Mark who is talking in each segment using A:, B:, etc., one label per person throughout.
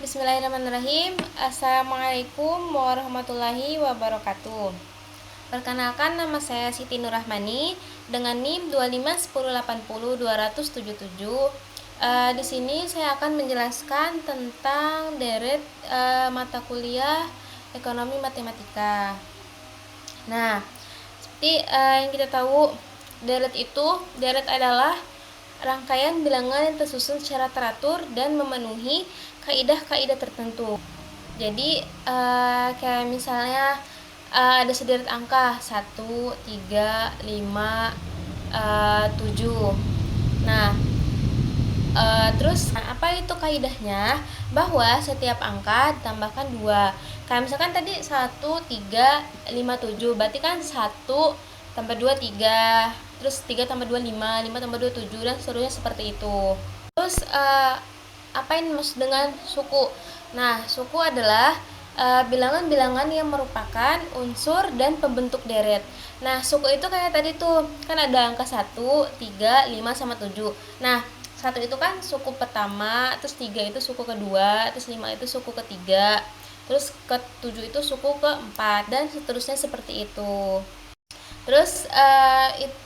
A: Bismillahirrahmanirrahim. Assalamualaikum warahmatullahi wabarakatuh. Perkenalkan, nama saya Siti Nurrahmani dengan NIM 251080277. Di sini saya akan menjelaskan tentang deret mata kuliah ekonomi matematika. Nah, seperti yang kita tahu, deret adalah rangkaian bilangan yang tersusun secara teratur dan memenuhi kaidah-kaidah tertentu. Jadi kayak misalnya ada sederet angka 1, 3, 5, 7. Nah, terus apa itu kaidahnya? Bahwa setiap angka ditambahkan 2. Kayak misalkan tadi 1, 3, 5, 7. Berarti kan 1 tambah 2, 3. Terus 3 tambah 2, 5. 5 tambah 2, 7. Dan seterusnya seperti itu. Terus apa yang dimaksud dengan suku? Nah, suku adalah bilangan-bilangan yang merupakan unsur dan pembentuk deret. Nah, suku itu kayak tadi tuh, kan ada angka 1, 3, 5, sama 7. Nah, 1 itu kan suku pertama, terus 3 itu suku kedua, terus 5 itu suku ketiga, terus ke 7 itu suku keempat, dan seterusnya seperti itu. Terus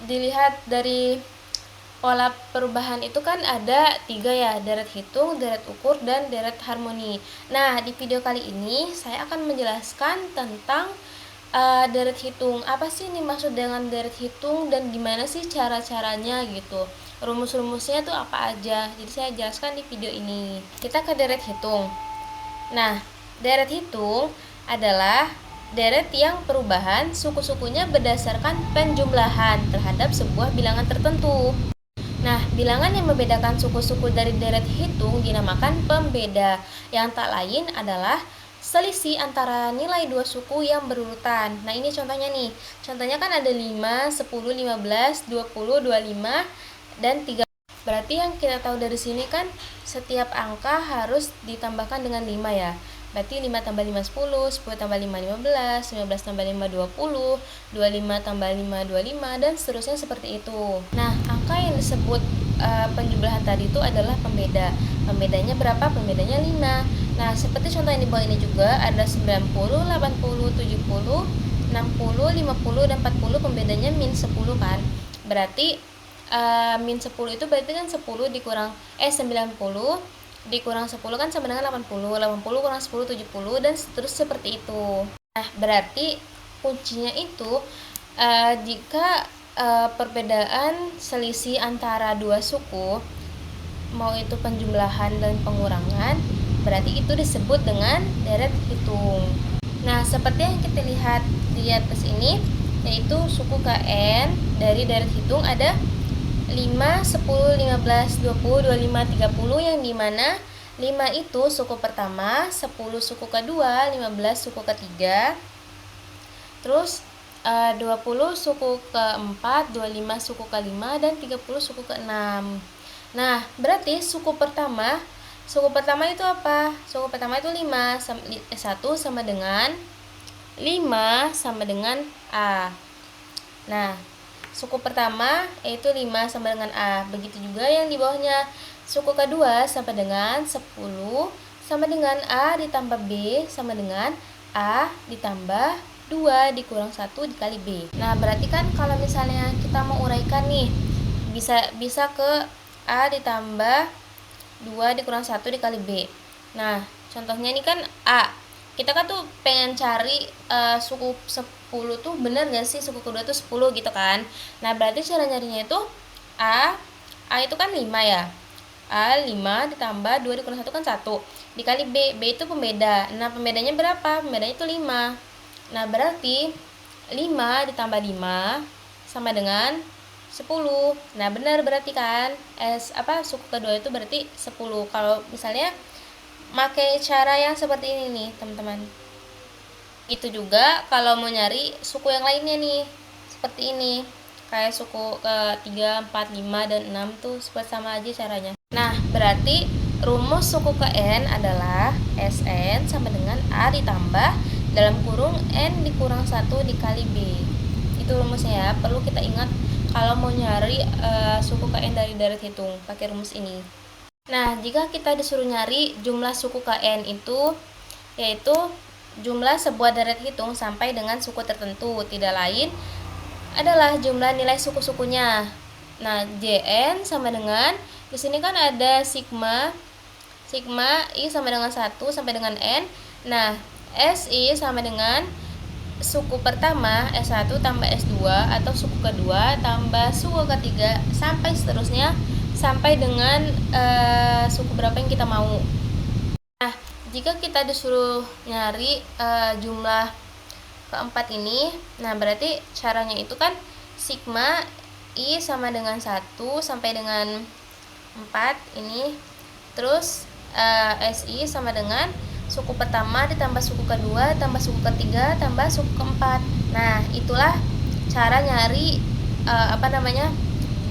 A: dilihat dari pola perubahan itu kan ada 3 ya, deret hitung, deret ukur, dan deret harmoni. Nah, di video kali ini saya akan menjelaskan tentang deret hitung. Apa sih ini maksud dengan deret hitung dan gimana sih cara-caranya gitu. Rumus-rumusnya tuh apa aja. Jadi saya jelaskan di video ini. Kita ke deret hitung. Nah, deret hitung adalah deret yang perubahan suku-sukunya berdasarkan penjumlahan terhadap sebuah bilangan tertentu. Nah, bilangan yang membedakan suku-suku dari deret hitung dinamakan pembeda, yang tak lain adalah selisih antara nilai dua suku yang berurutan. Nah, ini contohnya nih. Contohnya kan ada 5, 10, 15, 20, 25, dan 30. Berarti yang kita tahu dari sini kan setiap angka harus ditambahkan dengan 5 ya. Berarti 5 tambah 5 10, 10 tambah 5 15, 15 tambah 5 20, 25 tambah 5 25, dan seterusnya seperti itu. Nah, angka yang disebut penjumlahan tadi itu adalah pembeda. Pembedanya berapa? Pembedanya 5. Nah, seperti contoh yang di bawah ini juga ada 90, 80, 70, 60, 50, dan 40. Pembedanya min 10 kan. Berarti min 10 itu berarti kan 10 dikurang 90 dikurang 10 kan sama dengan 80. 80 kurang 10 70, dan seterusnya seperti itu. Nah, berarti kuncinya itu jika perbedaan selisih antara dua suku, mau itu penjumlahan dan pengurangan, berarti itu disebut dengan deret hitung. Nah, seperti yang kita lihat di atas ini, yaitu suku KN dari deret hitung ada 5, 10, 15, 20, 25, 30, yang dimana 5 itu suku pertama, 10 suku kedua, 15 suku ketiga, terus 20 suku keempat, 25 suku kelima, dan 30 suku keenam. Nah, berarti suku pertama itu apa? Suku pertama itu 5, 1 sama dengan 5 sama dengan A. Nah, suku pertama yaitu 5 sama dengan A. Begitu juga yang di bawahnya. Suku kedua sama dengan 10 sama dengan A ditambah B sama dengan A ditambah 2 dikurang 1 dikali B. Nah, berarti kan kalau misalnya kita mau uraikan nih, bisa ke A ditambah 2 dikurang 1 dikali B. Nah, contohnya ini kan A. Kita kan tuh pengen cari suku 10 tuh bener gak sih suku kedua tuh 10 gitu kan. Nah, berarti cara nyarinya itu A itu kan 5 ya. A 5 ditambah 2 dikurang 1 kan 1 dikali B. B itu pembeda. Nah, pembedanya berapa? Pembedanya itu 5. Nah, berarti 5 ditambah 5 sama dengan 10. Nah, benar berarti kan suku kedua itu berarti 10. Kalau misalnya pakai cara yang seperti ini nih, teman-teman. Itu juga kalau mau nyari suku yang lainnya nih, seperti ini. Kayak suku ke-3, 4, 5, dan 6 tuh sama aja caranya. Nah, berarti rumus suku ke N adalah SN sama dengan A ditambah dalam kurung N dikurang 1 dikali B. Itu rumusnya ya, perlu kita ingat kalau mau nyari suku ke N dari deret hitung, pakai rumus ini. Nah, jika kita disuruh nyari jumlah suku KN itu, yaitu jumlah sebuah deret hitung sampai dengan suku tertentu, tidak lain adalah jumlah nilai suku-sukunya. Nah, JN sama dengan, di sini kan ada sigma I sama dengan 1 sampai dengan N. Nah, SI sama dengan suku pertama S1 tambah S2 atau suku kedua tambah suku ketiga sampai seterusnya sampai dengan suku berapa yang kita mau. Nah, jika kita disuruh nyari jumlah keempat ini, nah berarti caranya itu kan sigma I sama dengan 1 sampai dengan 4 ini, terus SI sama dengan suku pertama ditambah suku kedua tambah suku ketiga tambah suku keempat. Nah, itulah cara nyari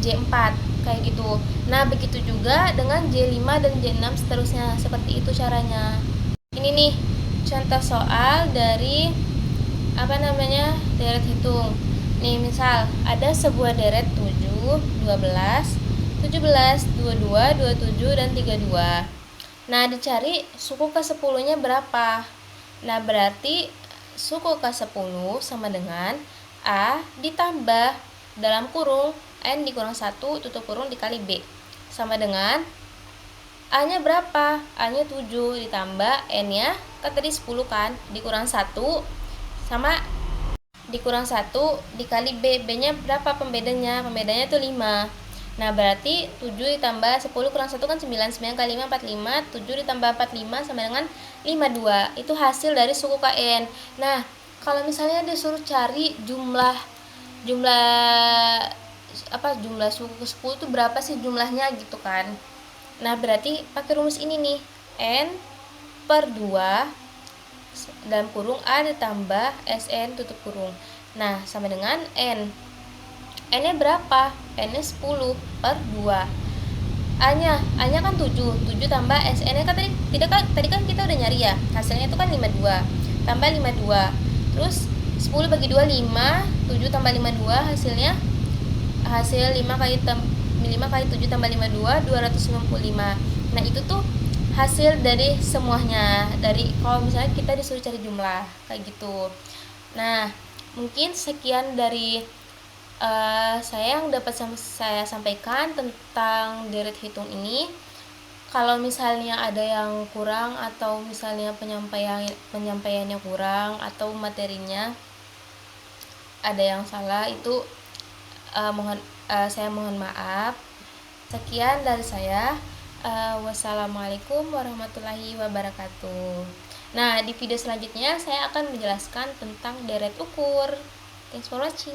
A: J4 kayak gitu. Nah, begitu juga dengan J5 dan J6 seterusnya, seperti itu caranya. Ini nih contoh soal dari deret hitung. Nih, misal ada sebuah deret 7, 12, 17, 22, 27 dan 32. Nah, dicari suku ke-10 nya berapa. Nah, berarti suku ke-10 sama dengan A ditambah dalam kurung N dikurang 1 tutup kurung dikali B sama dengan A nya berapa? A nya 7 ditambah N nya kan tadi 10 kan, dikurang 1 sama dikurang 1 dikali B. B nya berapa pembedanya? Pembedanya tuh 5. Nah, berarti 7 ditambah 10 kurang 1 kan 9. 9 kali 5, 45. 7 ditambah 45 sama dengan 52. Itu hasil dari suku KN. Nah, kalau misalnya disuruh cari jumlah suku ke-10 itu berapa sih jumlahnya gitu kan. Nah, berarti pakai rumus ini nih. N per 2 dalam kurung A ditambah SN tutup kurung. Nah, sama dengan N. N-nya berapa? N-nya 10 per 2. A-nya kan 7 tambah SN-nya kan tadi kan kita udah nyari ya. Hasilnya itu kan 52. Tambah 52. Terus 10 bagi 2 5, 7 tambah 52 hasil 5 kali 7 tambah 52 255. Nah, itu tuh hasil dari semuanya. Dari kalau misalnya kita disuruh cari jumlah kayak gitu. Nah, mungkin sekian dari saya yang dapat saya sampaikan tentang deret hitung ini. Kalau misalnya ada yang kurang atau misalnya penyampaiannya kurang atau materinya ada yang salah, itu saya mohon maaf. Sekian dari saya. Wassalamualaikum warahmatullahi wabarakatuh. Nah, di video selanjutnya saya akan menjelaskan tentang deret ukur. Thanks for watching.